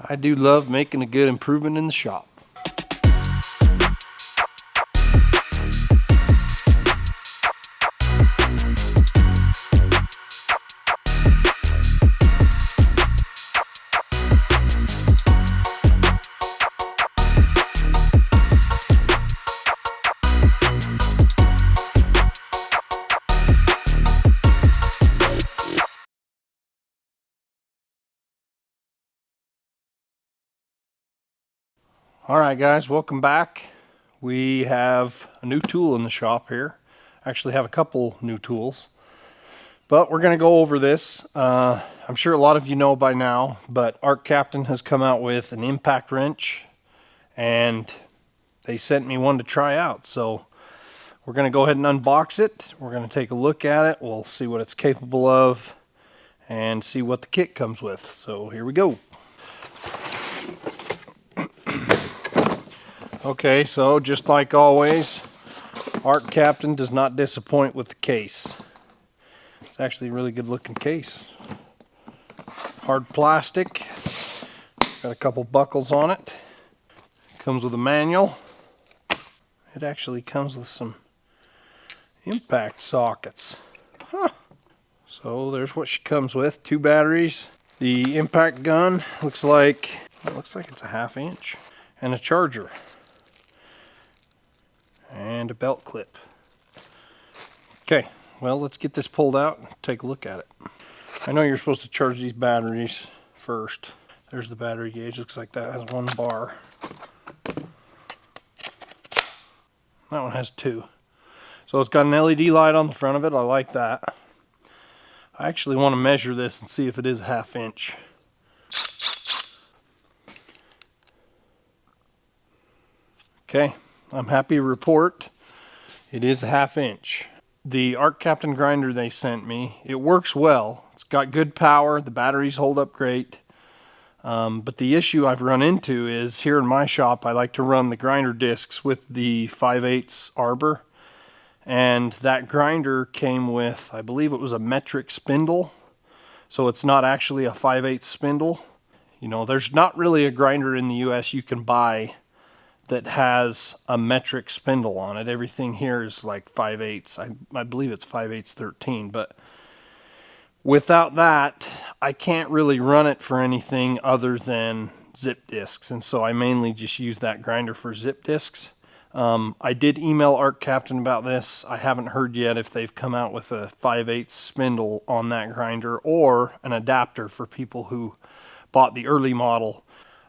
I do love making a good improvement in the shop. Alright guys, welcome back. We have a new tool in the shop here. Actually have a couple new tools. But we're going to go over this. I'm sure a lot of you know by now, but Arc Captain has come out with an impact wrench. And they sent me one to try out. So we're going to go ahead and unbox it. We're going to take a look at it. We'll see what it's capable of and see what the kit comes with. So here we go. Okay, so just like always, Arc Captain does not disappoint with the case. It's actually a really good looking case. Hard plastic. Got a couple buckles on it. Comes with a manual. It actually comes with some impact sockets. Huh. So there's what she comes with. 2 batteries. The impact gun looks like it's a 1/2 inch. And a charger. And a belt clip. Okay, well, let's get this pulled out and take a look at it. I know you're supposed to charge these batteries first. There's the battery gauge. Looks like that has 1 bar. That one has 2. So it's got an LED light on the front of it. I like that. I actually want to measure this and see if it is a 1/2 inch. Okay, I'm happy to report it is a 1/2 inch. The Arc Captain grinder they sent me, it works well. It's got good power, the batteries hold up great. But the issue I've run into is here in my shop I like to run the grinder discs with the 5/8 arbor. And that grinder came with, I believe it was a metric spindle. So it's not actually a 5/8 spindle. You know, there's not really a grinder in the US you can buy that has a metric spindle on it. Everything here is like 5/8. I believe it's 5/8 13, but without that, I can't really run it for anything other than zip discs, and so I mainly just use that grinder for zip discs. I did email Arc Captain about this. I haven't heard yet if they've come out with a 5/8 spindle on that grinder or an adapter for people who bought the early model.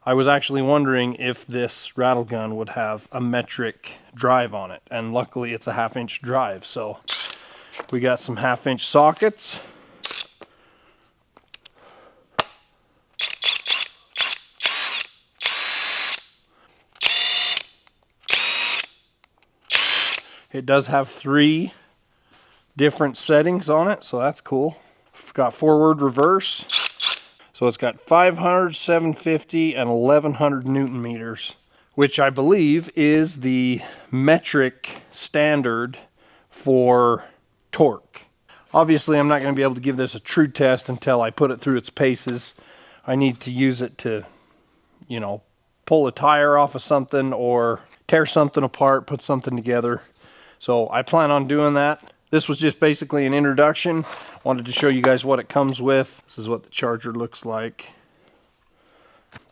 I was actually wondering if this rattle gun would have a metric drive on it, and luckily it's a 1/2 inch drive. So we got some 1/2 inch sockets. It does have 3 different settings on it, so that's cool. We've got forward, reverse. So it's got 500, 750, and 1100 Newton meters, which I believe is the metric standard for torque. Obviously, I'm not going to be able to give this a true test until I put it through its paces. I need to use it to, you know, pull a tire off of something or tear something apart, put something together. So I plan on doing that. This was just basically an introduction. Wanted to show you guys what it comes with. This is what the charger looks like.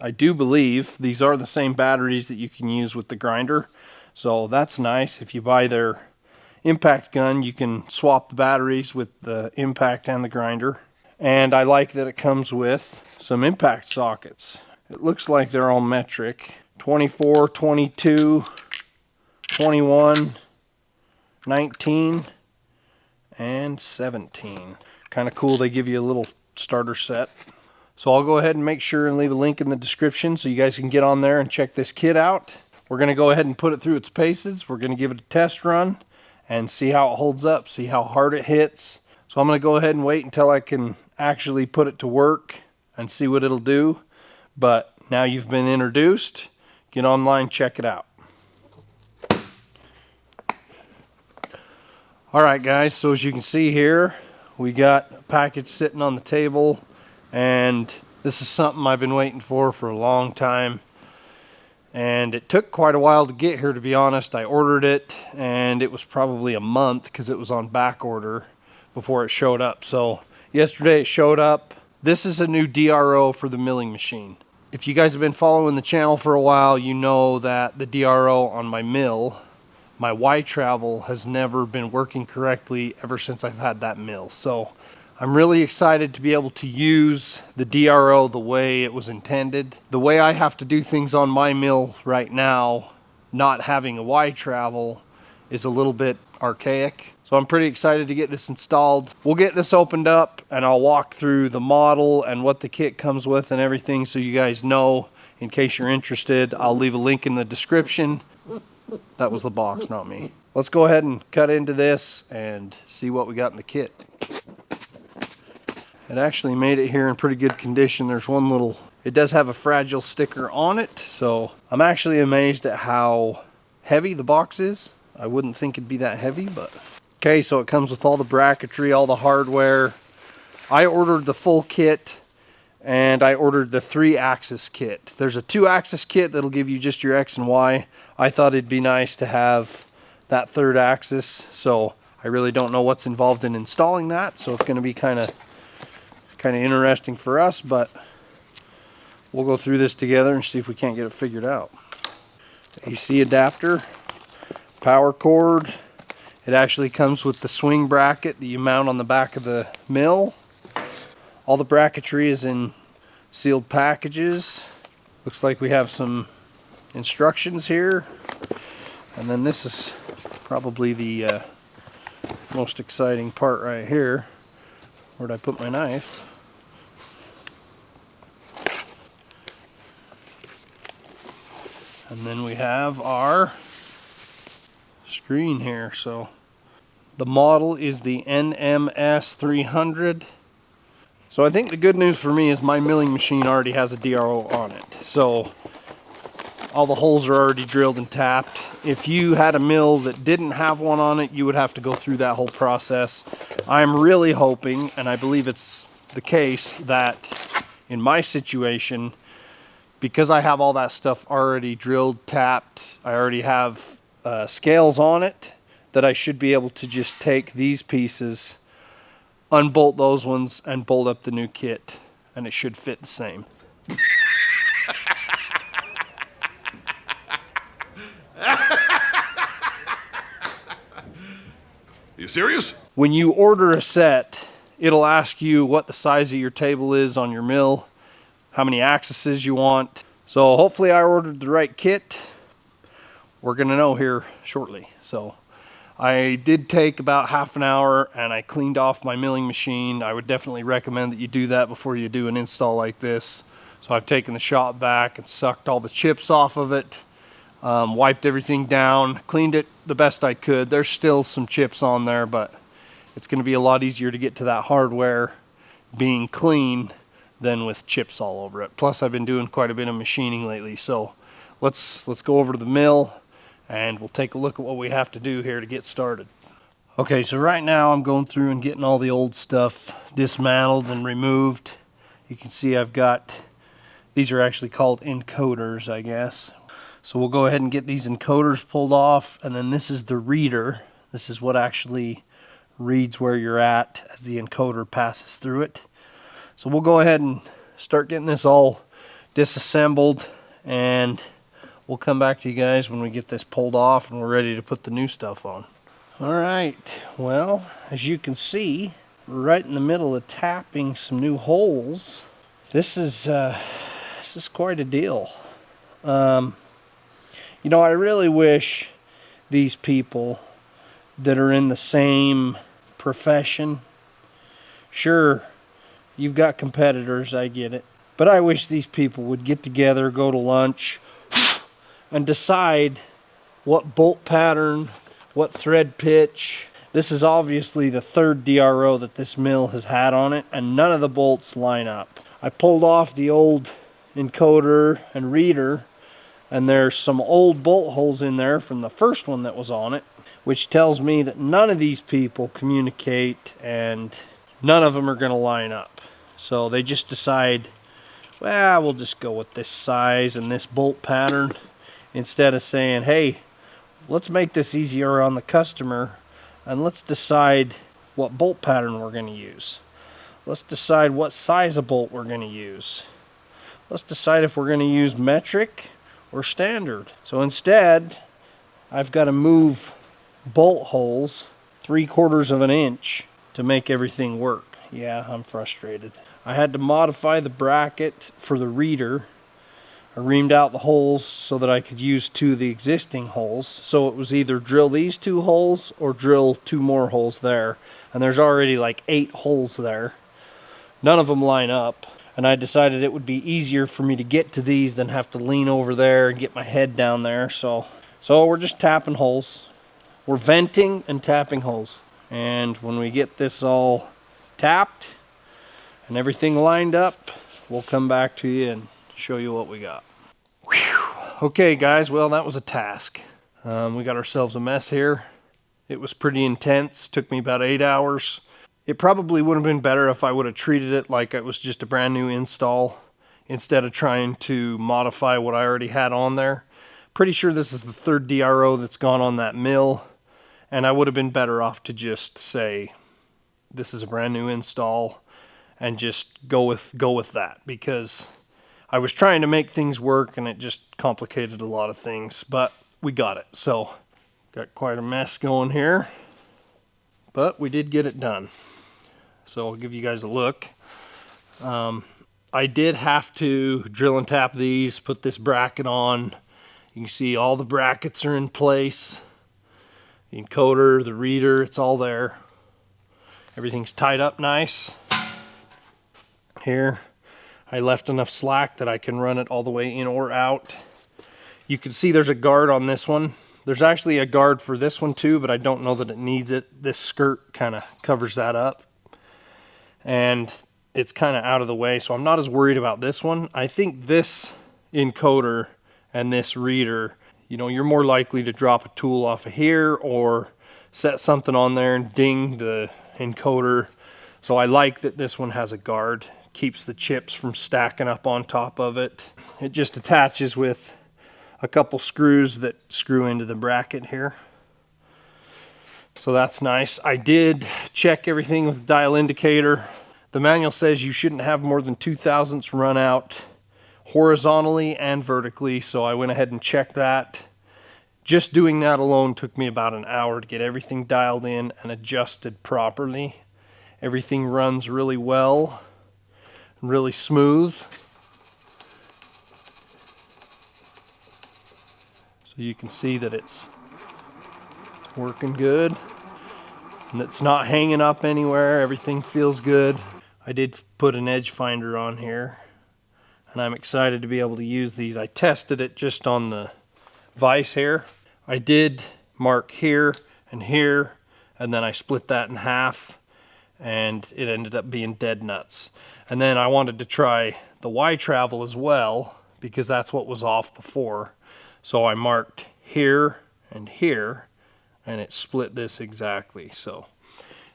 I do believe these are the same batteries that you can use with the grinder. So that's nice. If you buy their impact gun, you can swap the batteries with the impact and the grinder. And I like that it comes with some impact sockets. It looks like they're all metric. 24, 22, 21, 19, and 17. Kind of cool, they give you a little starter set. So I'll go ahead and make sure and leave a link in the description so you guys can get on there and check this kit out. We're going to go ahead and put it through its paces. We're going to give it a test run and see how it holds up, see how hard it hits. So I'm going to go ahead and wait until I can actually put it to work and see what it'll do. But now you've been introduced, get online, check it out. Alright guys, so as you can see here, we got a package sitting on the table, and This is something I've been waiting for a long time. And it took quite a while to get here, to be honest. I ordered it, and it was probably a month because it was on back order before it showed up. So yesterday it showed up. This is a new DRO for the milling machine. If you guys have been following the channel for a while, you know that the DRO on my mill, my Y-travel, has never been working correctly ever since I've had that mill. So I'm really excited to be able to use the DRO the way it was intended. The way I have to do things on my mill right now, not having a Y-travel, is a little bit archaic. So I'm pretty excited to get this installed. We'll get this opened up and I'll walk through the model and what the kit comes with and everything so you guys know in case you're interested. I'll leave a link in the description. That was the box, not me. Let's go ahead and cut into this and see what we got in the kit. It actually made it here in pretty good condition. There's one little, it does have a fragile sticker on it, so I'm actually amazed at how heavy the box is. I wouldn't think it'd be that heavy, but okay. So it comes with all the bracketry, all the hardware. I ordered the full kit, and I ordered the 3-axis kit. There's a 2-axis kit that'll give you just your X and Y. I thought it'd be nice to have that 3rd axis, so I really don't know what's involved in installing that, so it's going to be kind of interesting for us, but we'll go through this together and see if we can't get it figured out. AC adapter, power cord. It actually comes with the swing bracket that you mount on the back of the mill. All the bracketry is in sealed packages. Looks like we have some instructions here, and then this is probably the most exciting part right here. Where'd I put my knife? And then we have our screen here. So the model is the NMS 300. So I think the good news for me is my milling machine already has a DRO on it. So all the holes are already drilled and tapped. If you had a mill that didn't have one on it, you would have to go through that whole process. I'm really hoping, and I believe it's the case, that in my situation, because I have all that stuff already drilled, tapped, I already have scales on it, that I should be able to just take these pieces, unbolt those ones, and bolt up the new kit, and it should fit the same. You serious? When you order a set, it'll ask you what the size of your table is on your mill, how many axes you want. So hopefully I ordered the right kit. We're gonna know here shortly. So I did take about half an hour and I cleaned off my milling machine. I would definitely recommend that you do that before you do an install like this. So I've taken the shop vac and sucked all the chips off of it, wiped everything down, cleaned it the best I could. There's still some chips on there, but it's gonna be a lot easier to get to that hardware being clean than with chips all over it. Plus I've been doing quite a bit of machining lately. So let's go over to the mill and we'll take a look at what we have to do here to get started. Okay, so right now I'm going through and getting all the old stuff dismantled and removed. You can see I've got, these are actually called encoders, I guess. So we'll go ahead and get these encoders pulled off, and then this is the reader. This is what actually reads where you're at as the encoder passes through it. So we'll go ahead and start getting this all disassembled, and we'll come back to you guys when we get this pulled off and we're ready to put the new stuff on. All right, well, as you can see, we're right in the middle of tapping some new holes. This is quite a deal. You know, I really wish these people that are in the same profession, sure, you've got competitors, I get it, but I wish these people would get together, go to lunch, and decide what bolt pattern, what thread pitch. This is obviously the 3rd DRO that this mill has had on it, and none of the bolts line up. I pulled off the old encoder and reader, and there's some old bolt holes in there from the first one that was on it, which tells me that none of these people communicate and none of them are going to line up. So they just decide well, we'll just go with this size and this bolt pattern, instead of saying, hey, let's make this easier on the customer and let's decide what bolt pattern we're going to use. Let's decide what size of bolt we're going to use. Let's decide if we're going to use metric or standard. So instead, I've got to move bolt holes 3/4 of an inch to make everything work. Yeah, I'm frustrated. I had to modify the bracket for the reader. I reamed out the holes so that I could use 2 of the existing holes. So it was either drill these 2 holes or drill 2 more holes there. And there's already like 8 holes there. None of them line up. And I decided it would be easier for me to get to these than have to lean over there and get my head down there. So we're just tapping holes. We're venting and tapping holes. And when we get this all tapped and everything lined up, we'll come back to you and show you what we got. Whew. Okay guys, well that was a task. We got ourselves a mess here. It was pretty intense, took me about 8 hours. It probably would have been better if I would have treated it like it was just a brand new install instead of trying to modify what I already had on there. Pretty sure this is the 3rd DRO that's gone on that mill, and I would have been better off to just say this is a brand new install and just go with that, because I was trying to make things work and it just complicated a lot of things, but we got it. So got quite a mess going here, but we did get it done. So I'll give you guys a look. I did have to drill and tap these, put this bracket on. You can see all the brackets are in place. The encoder, the reader, it's all there. Everything's tied up nice. Here, I left enough slack that I can run it all the way in or out. You can see there's a guard on this one. There's actually a guard for this one too, but I don't know that it needs it. This skirt kind of covers that up. And it's kind of out of the way, so I'm not as worried about this one. I think this encoder and this reader, you know, you're more likely to drop a tool off of here or set something on there and ding the encoder. So I like that this one has a guard. Keeps the chips from stacking up on top of it. It just attaches with a couple screws that screw into the bracket here. So that's nice. I did check everything with the dial indicator. The manual says you shouldn't have more than 0.002 run out horizontally and vertically, so I went ahead and checked that. Just doing that alone took me about an hour to get everything dialed in and adjusted properly. Everything runs really well, really smooth. So you can see that it's working good. And it's not hanging up anywhere. Everything feels good. I did put an edge finder on here, and I'm excited to be able to use these. I tested it just on the vise here. I did mark here and here, and then I split that in half, and it ended up being dead nuts. And then I wanted to try the Y travel as well, because that's what was off before. So I marked here and here, and it split this exactly. So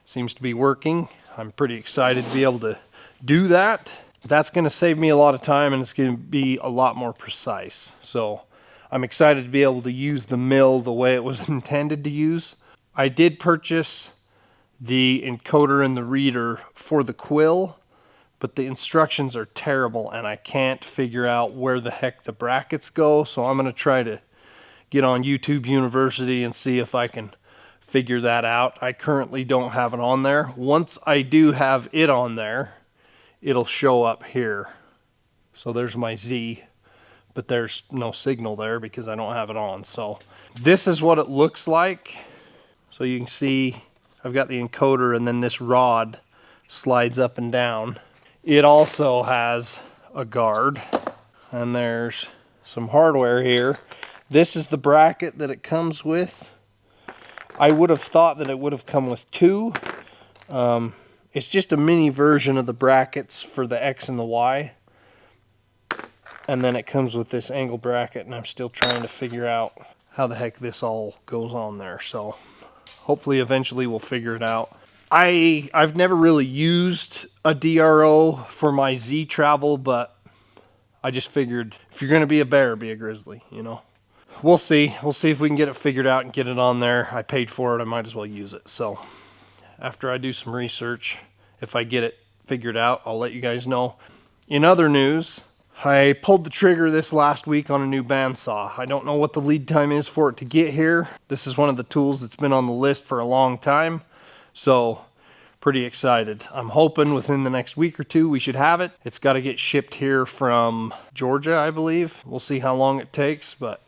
seems to be working. I'm pretty excited to be able to do that. That's going to save me a lot of time, and it's going to be a lot more precise. So I'm excited to be able to use the mill the way it was intended to use. I did purchase the encoder and the reader for the quill, but the instructions are terrible and I can't figure out where the heck the brackets go. So I'm going to try to get on YouTube University and see if I can figure that out. I currently don't have it on there. Once I do have it on there, it'll show up here. So there's my Z, but there's no signal there because I don't have it on. So this is what it looks like. So you can see I've got the encoder, and then this rod slides up and down. It also has a guard, and there's some hardware here. This is the bracket that it comes with. I would have thought that it would have come with 2. It's just a mini version of the brackets for the X and the Y. And then it comes with this angle bracket, and I'm still trying to figure out how the heck this all goes on there. So hopefully eventually we'll figure it out. I've never really used a DRO for my Z travel, but I just figured if you're going to be a bear, be a grizzly, you know. We'll see. We'll see if we can get it figured out and get it on there. I paid for it. I might as well use it. So after I do some research, if I get it figured out, I'll let you guys know. In other news, I pulled the trigger this last week on a new bandsaw. I don't know what the lead time is for it to get here. This is one of the tools that's been on the list for a long time. So pretty excited. I'm hoping within the next week or two we should have it. It's got to get shipped here from Georgia, I believe. We'll see how long it takes, but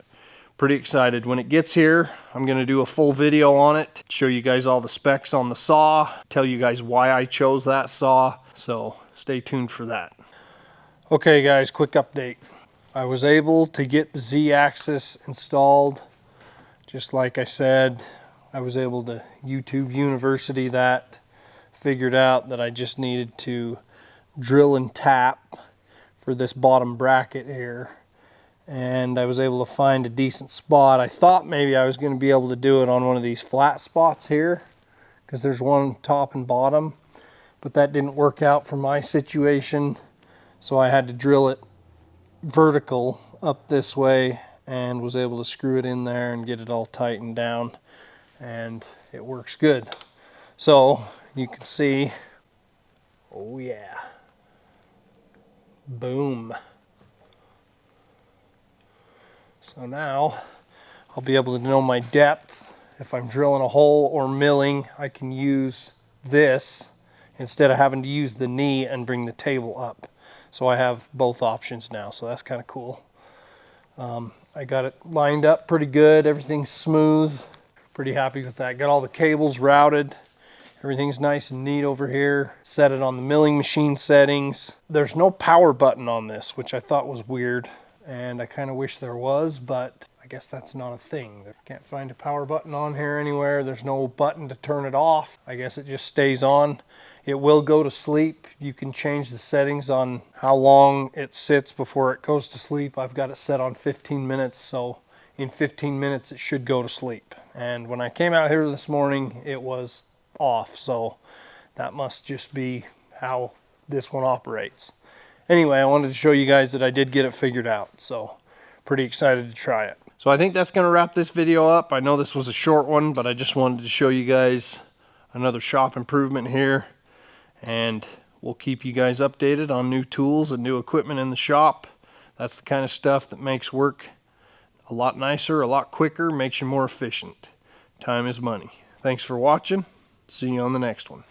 pretty excited. When it gets here, I'm going to do a full video on it, show you guys all the specs on the saw, tell you guys why I chose that saw. So stay tuned for that. Okay guys, quick update. I was able to get the Z-axis installed. Just like I said, I was able to YouTube University that. Figured out that I just needed to drill and tap for this bottom bracket here. And I was able to find a decent spot. I thought maybe I was going to be able to do it on one of these flat spots here, because there's one top and bottom. But that didn't work out for my situation. So I had to drill it vertical up this way and was able to screw it in there and get it all tightened down. And it works good. So you can see, oh yeah, boom. So now I'll be able to know my depth. If I'm drilling a hole or milling, I can use this instead of having to use the knee and bring the table up. So I have both options now, so that's kind of cool. I got it lined up pretty good, everything's smooth. Pretty happy with that. Got all the cables routed. Everything's nice and neat over here. Set it on the milling machine settings. There's no power button on this, which I thought was weird. And I kind of wish there was, but I guess that's not a thing. Can't find a power button on here anywhere. There's no button to turn it off. I guess it just stays on. It will go to sleep. You can change the settings on how long it sits before it goes to sleep. I've got it set on 15 minutes, so in 15 minutes it should go to sleep. And when I came out here this morning, it was off, so that must just be how this one operates. Anyway, I wanted to show you guys that I did get it figured out, so pretty excited to try it. So I think that's going to wrap this video up. I know this was a short one, but I just wanted to show you guys another shop improvement here, and we'll keep you guys updated on new tools and new equipment in the shop. That's the kind of stuff that makes work a lot nicer, a lot quicker, makes you more efficient. Time is money. Thanks for watching. See you on the next one.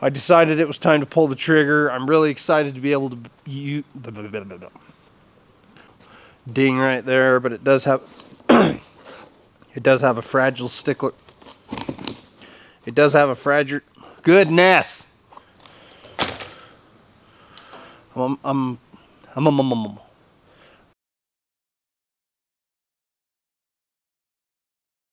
I decided it was time to pull the trigger. I'm really excited to be able to ding right there, but it does have it does have a fragile stickler. It does have a fragile goodness. I'm